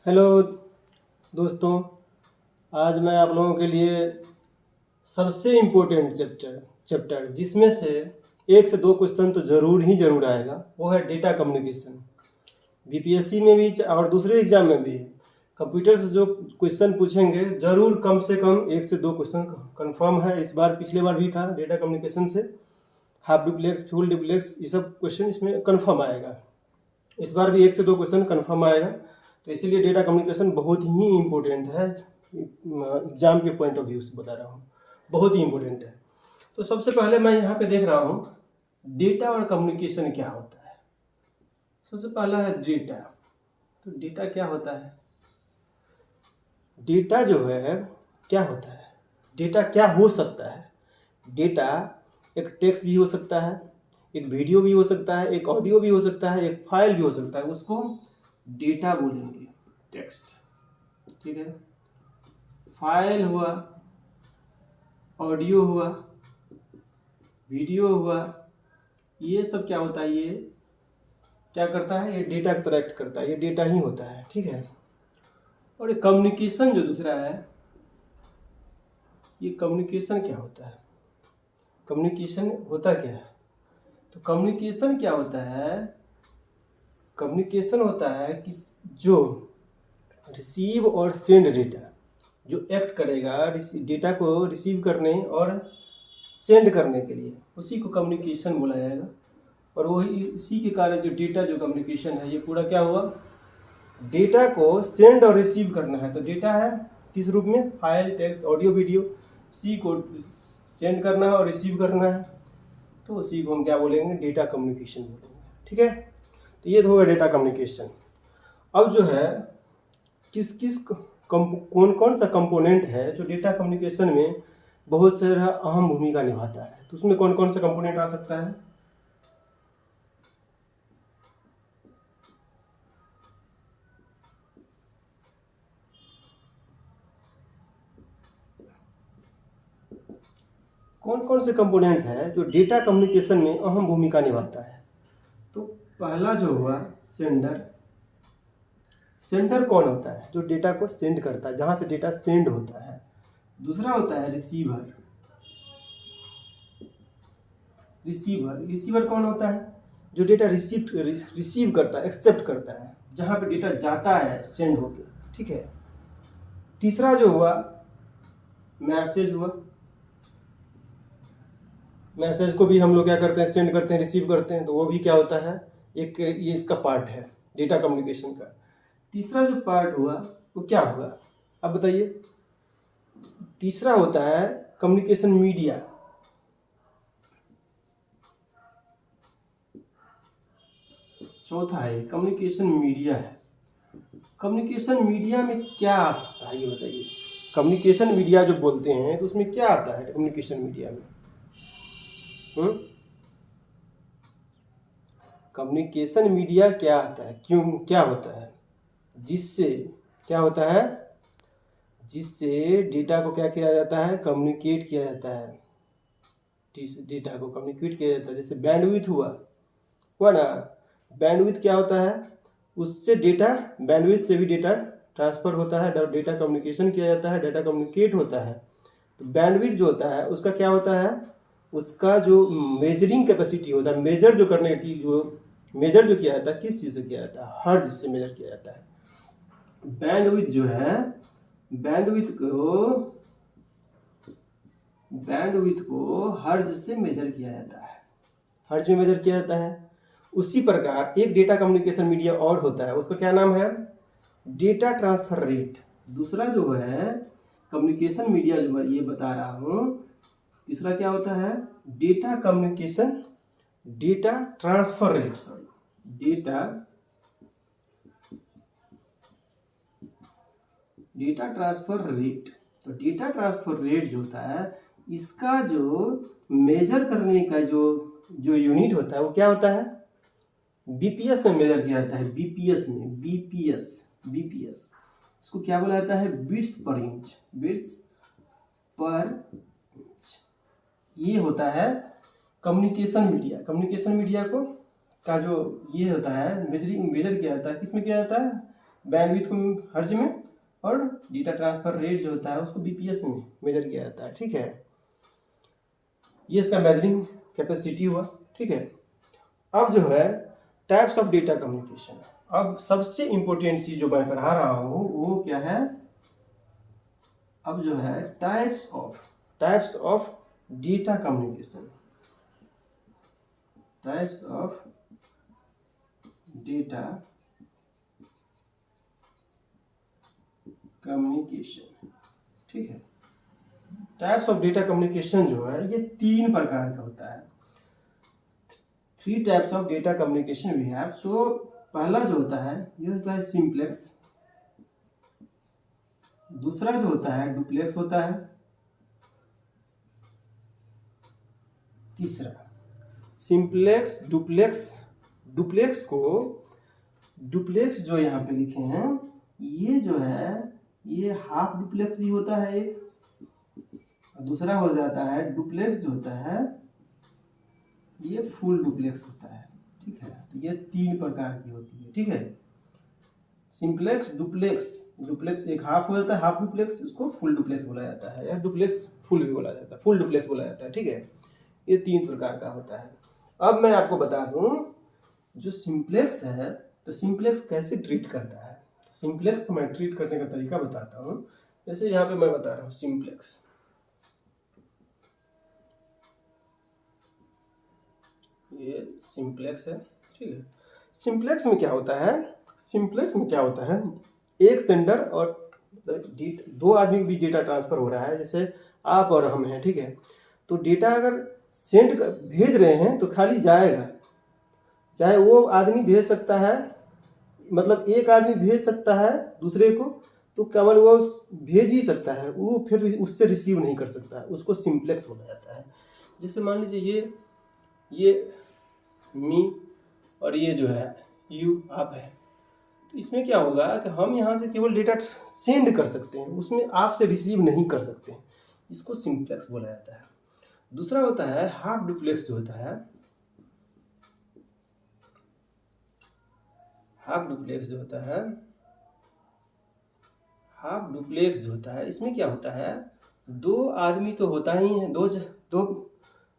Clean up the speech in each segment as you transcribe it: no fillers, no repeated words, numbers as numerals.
Hello दोस्तों, आज मैं आप लोगों के लिए सबसे इम्पोर्टेंट चैप्टर जिसमें से 1 से 2 क्वेश्चन तो ज़रूर आएगा, वो है डेटा कम्युनिकेशन। बीपीएससी में भी और दूसरे एग्जाम में भी कंप्यूटर से जो क्वेश्चन पूछेंगे ज़रूर कम से कम 1 से 2 क्वेश्चन कंफर्म है। इस बार पिछले बार भी था डेटा कम्युनिकेशन से, हाफ डुप्लेक्स, फुल डुप्लेक्स, ये सब क्वेश्चन इसमें कंफर्म आएगा। इस बार भी 1 से 2 क्वेश्चन कंफर्म आएगा, तो इसीलिए डेटा कम्युनिकेशन बहुत ही इम्पोर्टेंट है। एग्जाम के पॉइंट ऑफ व्यू से बता रहा हूँ, बहुत ही इम्पोर्टेंट है। तो सबसे पहले मैं यहाँ पे देख रहा हूँ डेटा और कम्युनिकेशन क्या होता है। सबसे पहला है डेटा। तो डेटा क्या होता है? डेटा जो है क्या होता है, डेटा क्या हो सकता है? डेटा एक टेक्स्ट भी हो सकता है, एक वीडियो भी हो सकता है, एक ऑडियो भी हो सकता है, एक फाइल भी हो सकता है। उसको डेटा बोलेंगे, टेक्स्ट, ठीक है। फाइल हुआ, ऑडियो हुआ, वीडियो हुआ, ये सब क्या होता है? ये क्या करता है? ये डेटा कलेक्ट करता है, ये डेटा ही होता है, ठीक है। और ये कम्युनिकेशन जो दूसरा है, ये कम्युनिकेशन क्या होता है? कम्युनिकेशन होता क्या है? तो कम्युनिकेशन क्या होता है? कम्युनिकेशन होता है कि जो रिसीव और सेंड डेटा, जो एक्ट करेगा डेटा को रिसीव करने और सेंड करने के लिए, उसी को कम्युनिकेशन बोला जाएगा। और वही इसी के कारण जो डेटा, जो कम्युनिकेशन है, ये पूरा क्या हुआ? डेटा को सेंड और रिसीव करना है। तो डेटा है किस रूप में? फाइल, टेक्स्ट, ऑडियो, वीडियो, इसी को सेंड करना है और रिसीव करना है, तो उसी को हम क्या बोलेंगे? डेटा कम्युनिकेशन बोलेंगे, ठीक है। तो ये होगा डेटा कम्युनिकेशन। अब जो है कौन कौन सा कंपोनेंट है जो डेटा कम्युनिकेशन में बहुत सारा अहम भूमिका निभाता है, तो उसमें कौन कौन सा कंपोनेंट आ सकता है? कौन कौन से कंपोनेंट है जो डेटा कम्युनिकेशन में अहम भूमिका निभाता है? तो पहला जो हुआ सेंडर। सेंडर कौन होता है? जो डेटा को सेंड करता है, जहां से डेटा सेंड होता है। दूसरा होता है रिसीवर। रिसीवर कौन होता है? जो डेटा रिसीव करता है, एक्सेप्ट करता है, जहां पे डेटा जाता है सेंड होके, ठीक है। तीसरा जो हुआ मैसेज हुआ। मैसेज को भी हम लोग क्या करते हैं? सेंड करते हैं, रिसीव करते हैं, तो वो भी क्या होता है? एक ये इसका पार्ट है डेटा कम्युनिकेशन का। तीसरा जो पार्ट हुआ वो क्या हुआ, अब बताइए। तीसरा होता है कम्युनिकेशन मीडिया। चौथा है कम्युनिकेशन मीडिया है। कम्युनिकेशन मीडिया में क्या आ सकता है, ये बताइए। कम्युनिकेशन मीडिया जो बोलते हैं, तो उसमें क्या आता है कम्युनिकेशन मीडिया में? कम्युनिकेशन मीडिया क्या आता है, क्यों, क्या होता है? जिससे क्या होता है? जिससे डेटा को क्या किया जाता है? कम्युनिकेट किया जाता है। डेटा को कम्युनिकेट किया जाता है। जैसे बैंडविड्थ हुआ ना। बैंडविड्थ क्या होता है? उससे डेटा, बैंडविड्थ से भी डेटा ट्रांसफर होता है, डेटा कम्युनिकेशन किया जाता है, डेटा कम्युनिकेट होता है। तो बैंडविड्थ जो होता है उसका क्या होता है? उसका जो मेजरिंग कैपेसिटी होता है, मेजर जो करने की, जो मेजर जो किया जाता है, किस चीज़ से किया जाता है? हर्ट्ज से मेजर किया जाता है। बैंडविड्थ जो है, बैंडविड्थ को हर्ट्ज से मेजर किया जाता है, हर्ट्ज में मेजर किया जाता है। उसी प्रकार एक डेटा कम्युनिकेशन मीडिया और होता है, उसका क्या नाम है? Data transfer rate. दूसरा जो है कम्युनिकेशन मीडिया जो मैं ये बता रहा हूँ, तीसरा क्या होता है? Data communication, data transfer rate, data transfer rate. तो डेटा ट्रांसफर रेट जो होता है, इसका जो मेजर करने का जो यूनिट होता है वो क्या होता है? बीपीएस में मेजर किया जाता है। बीपीएस इसको क्या बोला जाता है? बिट्स पर इंच। ये होता है कम्युनिकेशन मीडिया को का जो ये होता है, मेजर किया जाता है। किसमें किया जाता है? बैंडविड्थ को हर्ज में, और डेटा ट्रांसफर रेट जो होता है उसको बीपीएस में मेजर किया जाता है। ठीक है, ये इसका मेजरिंग कैपेसिटी हुआ। ठीक है, अब जो है टाइप्स ऑफ डेटा कम्युनिकेशन। अब सबसे इंपॉर्टेंट चीज जो मैं पढ़ा रहा हूँ वो क्या है, अब जो है types of data communication, types of data communication. ठीक है, टाइप्स ऑफ डेटा कम्युनिकेशन जो है ये 3 प्रकार का होता है। 3 types of data communication we have. So पहला जो होता है ये होता है सिंप्लेक्स, दूसरा जो होता है डुप्लेक्स होता है, तीसरा सिंप्लेक्स डुप्लेक्स। डुप्लेक्स जो यहाँ पे लिखे हैं ये जो है ये हाफ डुप्लेक्स भी होता है एक, दूसरा हो जाता है डुप्लेक्स जो होता है ये फुल डुप्लेक्स होता है। ठीक है, तो ये 3 प्रकार की होती है। ठीक है, सिंप्लेक्स डुप्लेक्स एक हाफ हो जाता है, हाफ डुप्लेक्स, इसको फुल डुप्लेक्स बोला जाता है, या डुप्लेक्स फुल भी बोला जाता है, फुल डुप्लेक्स बोला जाता है। ठीक है, ये 3 प्रकार का होता है। अब मैं आपको बता दूं जो सिंप्लेक्स है तो सिंप्लेक्स कैसे ट्रीट करता है। सिंप्लेक्स को मैं ट्रीट करने का तरीका बताता हूँ। जैसे यहाँ पे मैं बता रहा हूँ सिंप्लेक्स, ये सिंप्लेक्स है। ठीक है, सिंप्लेक्स में क्या होता है, एक सेंडर और मतलब 2 आदमी के बीच डेटा ट्रांसफर हो रहा है, जैसे आप और हम हैं। ठीक है, तो डेटा अगर भेज रहे हैं तो खाली जाएगा, चाहे वो आदमी भेज सकता है, मतलब एक आदमी भेज सकता है दूसरे को, तो केवल वो भेज ही सकता है, वो फिर उससे रिसीव नहीं कर सकता है, उसको सिंप्लेक्स बोला जाता है। जैसे मान लीजिए ये मी और ये जो है यू आप है, तो इसमें क्या होगा कि हम यहाँ से केवल डेटा सेंड कर सकते हैं, उसमें आपसे रिसीव नहीं कर सकते हैं, इसको सिंप्लेक्स बोला जाता है। दूसरा होता है हाफ डुप्लेक्स जो होता है, हाफ डुप्लेक्स जो होता है इसमें क्या होता है, 2 आदमी तो होता ही है, दो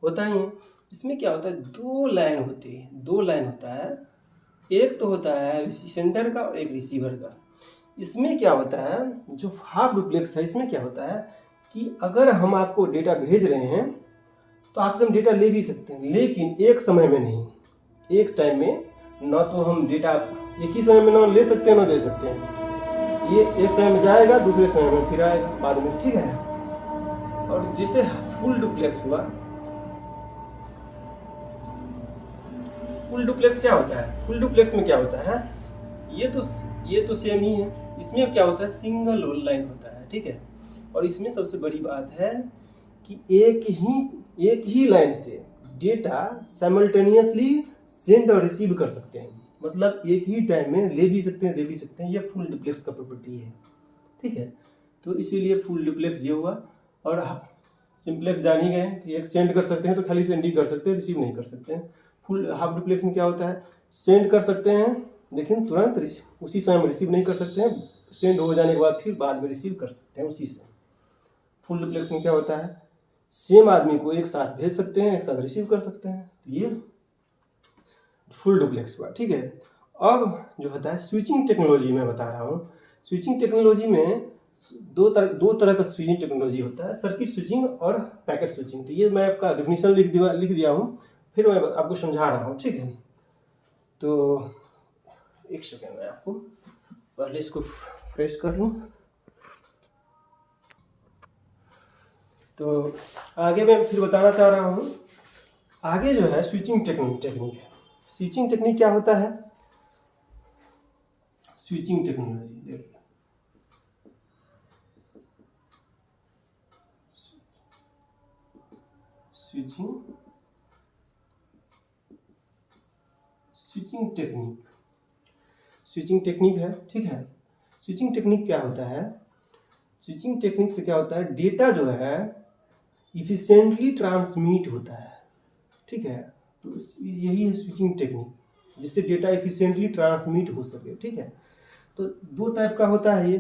होता ही है। इसमें क्या होता है 2 लाइन होती है, 2 लाइन होता है, एक तो होता है सेंडर का और एक रिसीवर का। इसमें क्या होता है जो हाफ डुप्लेक्स है इसमें क्या होता है कि अगर हम आपको डेटा भेज रहे हैं तो आपसे हम डेटा ले भी सकते हैं, लेकिन एक समय में नहीं, एक टाइम में ना, तो हम डेटा एक ही समय में ना ले सकते हैं ना दे सकते हैं। ये एक समय में जाएगा, दूसरे समय में फिर आएगा बाद में। ठीक है, और जिसे फुल डुप्लेक्स हुआ, फुल डुप्लेक्स क्या होता है, फुल डुप्लेक्स में क्या होता है, ये तो सेम ही है। इसमें क्या होता है सिंगल लाइन होता है। ठीक है, और इसमें सबसे बड़ी बात है कि एक ही लाइन से डेटा साइमल्टेनियसली सेंड और रिसीव कर सकते हैं, मतलब एक ही टाइम में ले भी सकते हैं दे भी सकते हैं। ये फुल डुप्लेक्स का प्रॉपर्टी है। ठीक है, तो इसीलिए फुल डुप्लेक्स ये हुआ। और सिंप्लेक्स जान ही गए कि एक सेंड कर सकते हैं तो खाली सेंड ही कर सकते हैं, रिसीव नहीं कर सकते हैं। फुल हाफ डुप्लेक्स में क्या होता है, सेंड कर सकते हैं लेकिन तुरंत उसी समय में रिसीव नहीं कर सकते हैं, सेंड हो जाने के बाद फिर बाद में रिसीव कर सकते हैं उसी से। फुल डुप्लेक्स में क्या होता है, सेम आदमी को एक साथ भेज सकते हैं, एक साथ रिसीव कर सकते हैं, तो ये फुल डुप्लेक्स हुआ। ठीक है, अब जो होता है स्विचिंग टेक्नोलॉजी में बता रहा हूँ। स्विचिंग टेक्नोलॉजी में दो तरह का स्विचिंग टेक्नोलॉजी होता है, सर्किट स्विचिंग और पैकेट स्विचिंग। तो ये मैं आपका डेफिनेशन लिख दिया हूँ, फिर मैं आपको समझा रहा हूँ। ठीक है, तो एक सेकेंड मैं आपको पहले इसको फ्रेश कर लूँ। तो आगे मैं फिर बताना चाह रहा हूँ, आगे जो है स्विचिंग टेक्निक है। स्विचिंग टेक्निक क्या होता है, स्विचिंग टेक्नोलॉजी देखिए, स्विचिंग टेक्निक है। ठीक है, स्विचिंग टेक्निक क्या होता है, स्विचिंग टेक्निक से क्या होता है डेटा जो है इफिशिएंटली ट्रांसमिट होता है। ठीक है, तो यही है स्विचिंग टेक्निक, जिससे डेटा इफिशिएंटली ट्रांसमिट हो सके। ठीक है, तो दो टाइप का होता है ये,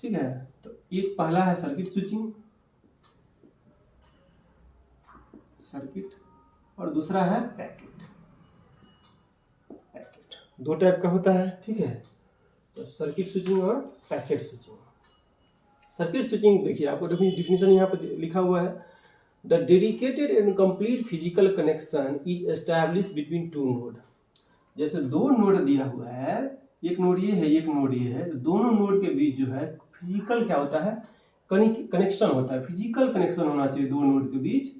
ठीक है। तो एक पहला है सर्किट स्विचिंग, सर्किट, और दूसरा है पैकेट। पैकेट दो टाइप का होता है, ठीक है। तो सर्किट स्विचिंग और पैकेट स्विचिंग। सर्किट स्विचिंग देखिए, आपको डिफिनीशन यहाँ पे लिखा हुआ है, the dedicated and complete physical connection is establish between two node. जैसे दो नोड दिया हुआ है, एक नोड ये है, एक नोड ये है, तो दोनों नोड के बीच जो है फिजिकल क्या होता है, कनेक्शन होता है। फिजिकल कनेक्शन होना चाहिए दो नोड के बीच,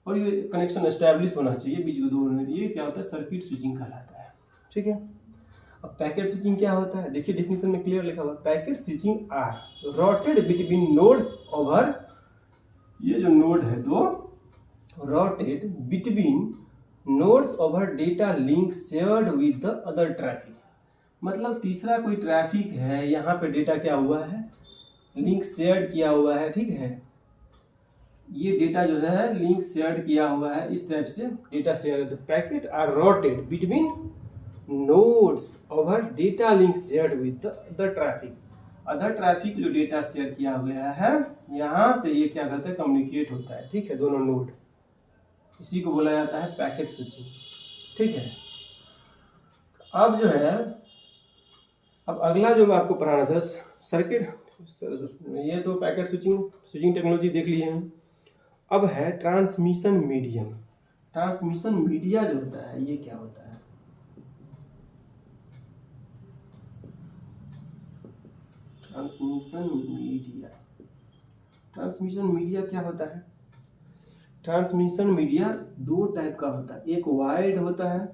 और ये कनेक्शन एस्टैब्लिश होना चाहिए बीच के दो नोड। ये क्या होता है, सर्किट स्विचिंग कहलाता है, ठीक है। अब पैकेट स्विचिंग क्या होता है, देखिए डिफिनीशन में क्लियर लिखा हुआ है, packet switching are routed between nodes over, ये जो नोड है दो, routed between nodes over data link shared with the other traffic. मतलब तीसरा कोई ट्रैफिक है, यहाँ पे डेटा क्या हुआ है, लिंक शेयर किया हुआ है, ठीक है। ये डेटा जो है लिंक शेयर किया हुआ है, इस टाइप से data share. The packet are routed between nodes over data link shared with the traffic. Other traffic जो डेटा शेयर किया गया है, यहाँ से ये क्या करता है, कम्युनिकेट होता है, ठीक है, दोनों नोड। इसी को बोला जाता है पैकेट स्विचिंग, ठीक है। अब जो है, अब अगला जो मैं आपको पढ़ाना था सर्किट, ये तो पैकेट स्विचिंग टेक्नोलॉजी देख लिए हैं। अब है ट्रांसमिशन मीडियम। ट्रांसमिशन मीडिया जो होता है, ये क्या होता है, ट्रांसमिशन मीडिया। ट्रांसमिशन मीडिया क्या होता है, ट्रांसमिशन मीडिया दो टाइप का होता है, एक वायर्ड होता है,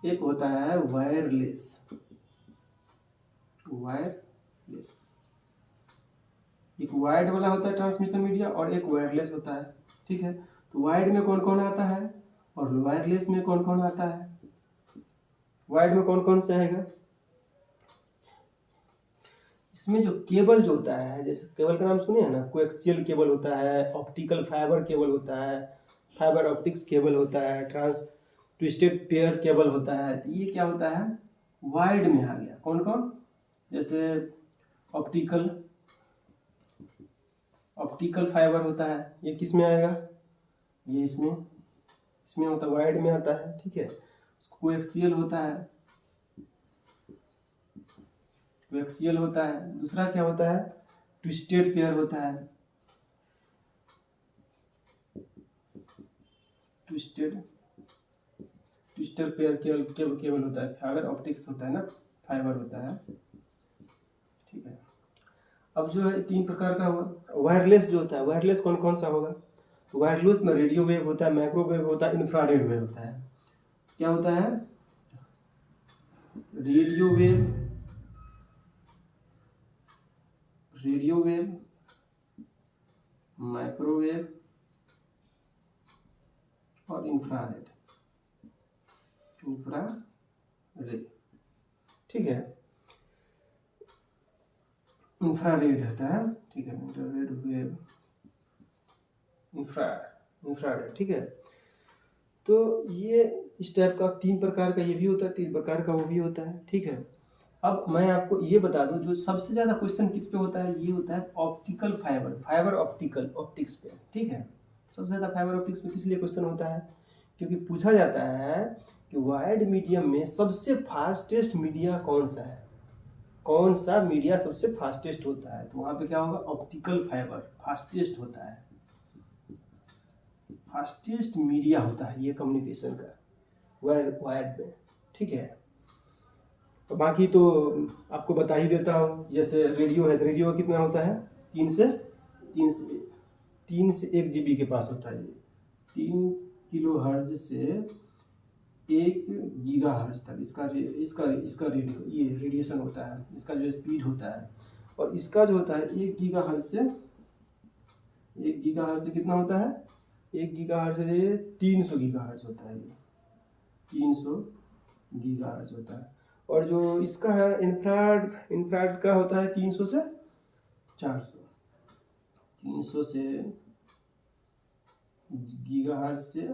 एक होता है वायरलेस। वायरलेस, एक वायर्ड वाला होता है ट्रांसमिशन मीडिया, और एक वायरलेस होता है, ठीक है। तो वायर्ड में कौन कौन आता है और वायरलेस में कौन कौन आता है। वायर्ड में कौन कौन से आएगा, इसमें जो केबल जो होता है, जैसे केबल का नाम सुने हैं ना, कोएक्सियल केबल होता है, ऑप्टिकल फाइबर केबल होता है, फाइबर ऑप्टिक्स केबल होता है, ट्विस्टेड पेयर केबल होता है। तो ये क्या होता है, वायर्ड में आ गया। कौन कौन, जैसे ऑप्टिकल फाइबर होता है, ये किस में आएगा, ये इसमें होता है, वायर्ड में आता है, ठीक है। कोएक्सियल होता है, कोएक्सियल होता है। दूसरा क्या होता है, ट्विस्टेड पेयर होता है, ट्विस्टेड पेयर केबल होता है। फाइबर ऑप्टिक्स होता है ना, फाइबर होता है, ठीक है। अब जो है तीन प्रकार का हुआ। वायरलेस जो होता है, वायरलेस कौन कौन सा होगा, तो वायरलेस में रेडियो वेव होता है, माइक्रोवेव होता है, इंफ्रारेड वेव होता है। क्या होता है, रेडियो वेव, माइक्रोवेव और इंफ्रारेड, ठीक है। इंफ्रारेड होता है, ठीक है, इंफ्रारेड वेव, इंफ्रारेड, ठीक है। तो ये इस टाइप का तीन प्रकार का ये भी होता है, तीन प्रकार का वो भी होता है, ठीक है। अब मैं आपको ये बता दूं, जो सबसे ज़्यादा क्वेश्चन किस पे होता है, ये होता है ऑप्टिकल फाइबर ऑप्टिक्स पे, ठीक है। सबसे ज़्यादा फाइबर ऑप्टिक्स में किस लिए क्वेश्चन होता है, क्योंकि पूछा जाता है कि वायर्ड मीडियम में सबसे फास्टेस्ट मीडिया कौन सा है, कौन सा मीडिया सबसे फास्टेस्ट होता है। तो वहाँ पे क्या होगा, ऑप्टिकल फाइबर फास्टेस्ट होता है, फास्टेस्ट मीडिया होता है ये कम्युनिकेशन का वायर में, ठीक है। तो बाकी तो आपको बता ही देता हूँ, जैसे रेडियो है, रेडियो कितना होता है, 3 से 1 GB के पास होता है। ये 3 किलोहर्ट्ज से 1 गीगाहर्ट्ज तक इसका रेडियो ये रेडिएशन होता है, इसका जो स्पीड होता है। और इसका जो होता है 1 गीगाहर्ट्ज से कितना होता है, 1 गीगाहर्ट्ज से 300 गीगाहर्ट्ज होता है, ये 300 गीगाहर्ट्ज होता है। और जो इसका है इंफ्रारेड का होता है 300 से 400, 300 से गीगाहर्ट्ज से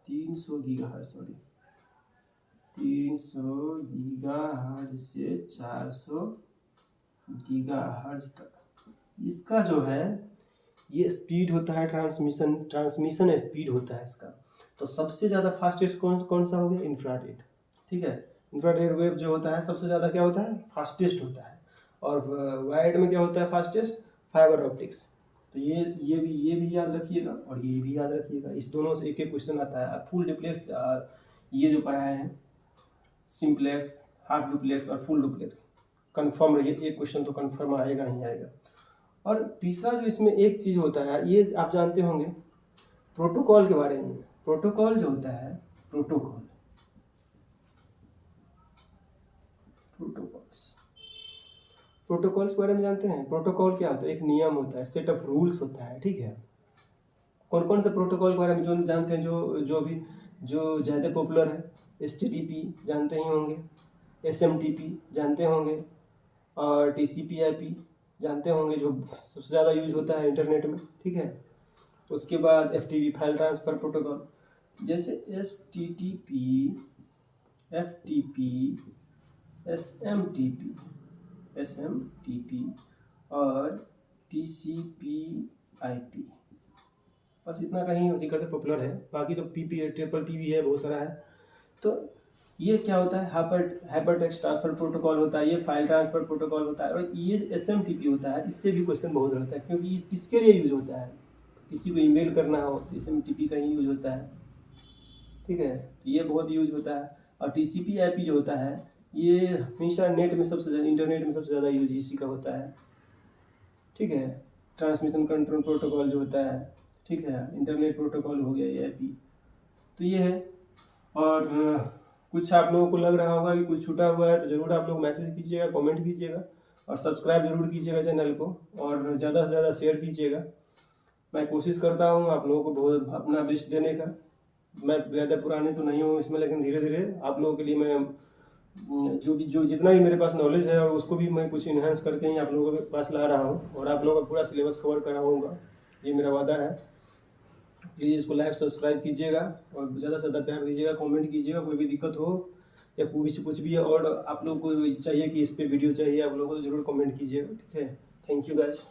300 गीगाहर्ट्ज, सॉरी 300 गीगाहर्ट्ज से 400 गीगाहर्ट्ज तक। इसका जो है ये स्पीड होता है, ट्रांसमिशन स्पीड होता है इसका। तो सबसे ज़्यादा फास्टेस्ट कौन सा हो गया? इंफ्रारेड। ठीक है, इंफ्रारेड वेव जो होता है सबसे ज़्यादा क्या होता है? फास्टेस्ट होता है। और वायर्ड में क्या होता है फास्टेस्ट? Fibre optics. तो ये भी याद रखिएगा और ये भी याद रखिएगा। इस दोनों से एक एक क्वेश्चन आता है। फुल डुप्लेक्स ये जो पढ़ाए हैं, सिंप्लेक्स, हाफ डुप्लेक्स और फुल डुप्लेक्स, कंफर्म रहिए, एक क्वेश्चन तो कंफर्म आएगा ही आएगा। और तीसरा जो इसमें एक चीज़ होता है, ये आप जानते होंगे प्रोटोकॉल के बारे में। प्रोटोकॉल जो होता है, प्रोटोकॉल्स के बारे में जानते हैं? प्रोटोकॉल क्या होता है? एक नियम होता है, सेट ऑफ रूल्स होता है। ठीक है, कौन कौन से प्रोटोकॉल के बारे में जो जानते हैं, जो ज़्यादा पॉपुलर है? HTTP जानते ही होंगे, SMTP जानते होंगे, और TCP/IP जानते होंगे, जो सबसे ज़्यादा यूज होता है इंटरनेट में। ठीक है, उसके बाद FTP फाइल ट्रांसफ़र प्रोटोकॉल, जैसे HTTP, FTP, SMTP और TCP/IP। बस इतना कहीं अधिकतर पॉपुलर है, बाकी तो TTP भी है, बहुत सारा है। तो ये क्या होता है? हाइपर टेक्स्ट ट्रांसफर प्रोटोकॉल होता है, ये फाइल ट्रांसफर प्रोटोकॉल होता है, और ये SMTP होता है। इससे भी क्वेश्चन बहुत रहता है, क्योंकि ये किसके लिए यूज होता है? किसी को ईमेल करना हो तो SMTP का ही यूज होता है। ठीक है, तो ये बहुत यूज होता है। और TCP/IP जो होता है, ये हमेशा इंटरनेट में सबसे ज़्यादा यूज इसी का होता है। ठीक है, ट्रांसमिशन कंट्रोल प्रोटोकॉल जो होता है, ठीक है, इंटरनेट प्रोटोकॉल हो गया ये IP। तो ये है। और कुछ आप लोगों को लग रहा होगा कि कुछ छूटा हुआ है तो ज़रूर आप लोग मैसेज कीजिएगा, कमेंट कीजिएगा, और सब्सक्राइब जरूर कीजिएगा चैनल को, और ज़्यादा से ज़्यादा शेयर कीजिएगा। मैं कोशिश करता हूँ आप लोगों को बहुत अपना बेस्ट देने का। मैं ज़्यादा पुराने तो नहीं हूँ इसमें, लेकिन धीरे धीरे आप लोगों के लिए मैं जो जितना भी मेरे पास नॉलेज है, और उसको भी मैं कुछ इन्हांस करके ही आप लोगों के पास ला रहा हूँ, और आप लोगों का पूरा सिलेबस कवर कराऊँगा, ये मेरा वादा है। प्लीज़ इसको लाइक सब्सक्राइब कीजिएगा, और ज़्यादा से ज़्यादा प्यार दीजिएगा, कमेंट कीजिएगा। कोई भी दिक्कत हो या कुछ भी है और आप लोग को चाहिए कि इस पर वीडियो चाहिए, आप लोगों को ज़रूर कमेंट कीजिएगा। ठीक है, थैंक यू गाइस।